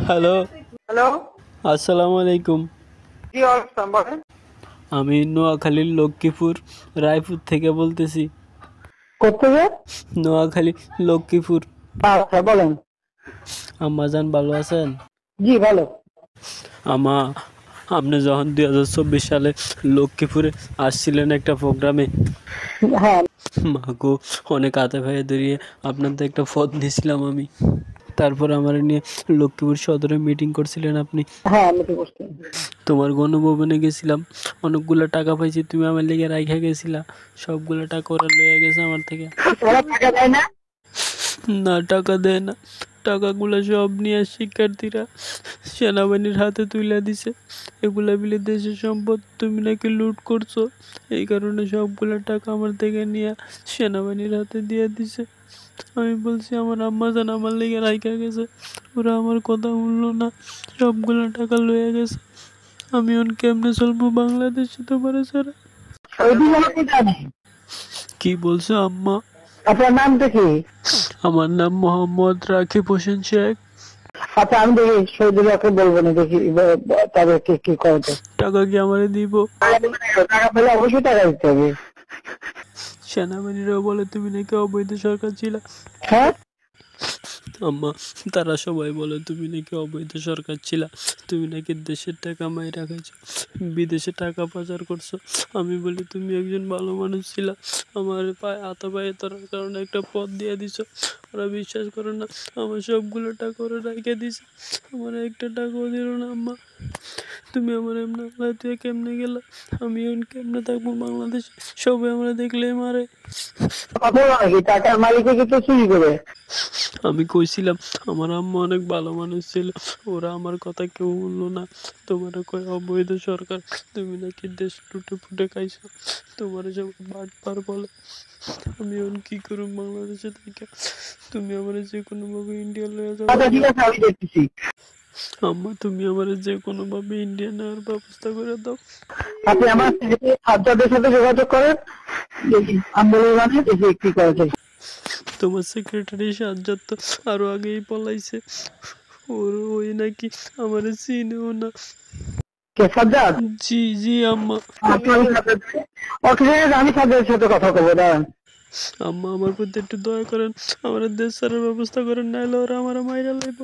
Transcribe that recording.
Hello, hello. আসসালামু আলাইকুম। কি অবস্থা বলেন? আমি নোয়াখালীর লক্ষ্মীপুর রায়পুর থেকে বলতেছি। কোত্থেকে? নোয়াখালী লক্ষ্মীপুর। আচ্ছা বলেন। আম্মাজান ভালো আছেন? জি ভালো। আমা আপনি যখন 2024 সালে লক্ষ্মীপুরে আসছিলেন একটা প্রোগ্রামে, হ্যাঁ মাগো অনেক আতে ভাইয়ে ধরিয়ে আপনাদের একটা পদ নিয়েছিলাম আমি। তারপর আমার নিয়ে লক্ষ্মীপুর সদরে মিটিং করছিলেন আপনি। হ্যাঁ আমি তো করছি। তোমার গণভবনে গেছিলাম, অনেকগুলো টাকা পাইছি, তুমি আমার লেগে রাইখা গেছিলা। সবগুলো টাকা ওরা লইয়া গেছে আমার থেকে। ওরা টাকা দেয় না? না, টাকা দেয় না। টাকাগুলো সব নিয়ে শিক্ষার্থীরা সেনাবাহিনীর হাতে তুলে দিছে। এগুলা বিলে দেশের সম্পদ তুমি নাকি লুট করছো, এই কারণে সবগুলা টাকা আমার থেকে নিয়ে সেনাবাহিনীর হাতে দিয়ে দিছে। আমি বলছি আমার আম্মা জান আমার লেগে রাইখা গেছে, ওরা আমার কথা শুনলো না, সবগুলা টাকা লইয়া গেছে। আমি এখন কেমনে চলবো বাংলাদেশে তোমার ছাড়া? ওইদিন আমাকে জানি। কি বলছো আম্মা? আপনার নামটা কি? আমার নাম মোহাম্মদ রাকিব হোসেন শেখ। আচ্ছা আমি দেখি সৌদিকে বলবো না, দেখি তাদেরকে কি করতে। টাকা কি আমারে দিব? টাকা পেলে অবশ্যই টাকা দিতে হবে। সেনাবাহিনীরাও বলে তুমি নাকি অবৈধ সরকার ছিলা। হ্যাঁ আম্মা, তারা সবাই বলে তুমি নাকি অবৈধ সরকার ছিলা, তুমি নাকি দেশের টাকা মাইরা খাইছো, বিদেশে টাকা পাচার করছো। আমি বলি তুমি একজন ভালো মানুষ ছিলা, আমার পায়ে হাতা পায়ে ধরার কারণে একটা পথ দিয়ে দিছো। ওরা বিশ্বাস করে না, আমার সবগুলো টাকা ওরা রেখে দিছে, আমার একটা টাকাও দিল না। আম্মা, তুমি আমার এমনি আল্লাহ তুই কেমনে গেলা? আমি এখন কেমনে থাকবো বাংলাদেশে? সবাই আমরা দেখলেই মারে। কথা বলো নাকি টাকার মালিককে কিন্তু চুরি করে। আমি কইছিলাম আমার আম্মা অনেক ভালো মানুষ ছিল, ওরা আমার কথা কেউ শুনলো না। তোমার কয় অবৈধ সরকার, তুমি নাকি দেশ লুটে ফুটে খাইছো, তোমার সব বাটপার বলে। আমি এখন কি করুম বাংলাদেশে থেকে? তুমি আমার যে কোনো ভাবে ইন্ডিয়া লয়ে যাবো। আচ্ছা ঠিক আছে আমি দেখতেছি। আম্মা, তুমি আমার যে কোনো ভাবে ইন্ডিয়া নেওয়ার ব্যবস্থা করে দাও। আপনি আমার ছাত্রদের সাথে যোগাযোগ করেন, দেখি আন্দোলন দেখি কি করা যায়। তোমার সেক্রেটারি সাজ্জাদ তো আরো আগেই পলাইছে, ওর ওই নাকি আমার চিনেও না। কে সাজ্জাদ? জি জি আম্মা। আচ্ছা, আমি সাজ্জাদের সাথে কথা বলবো, দাঁড়ান। আম্মা, আমার প্রতি একটু দয়া করেন, আমার দেশ ছাড়ার ব্যবস্থা করেন, নাহলে ওরা আমার মাইরা লাইব।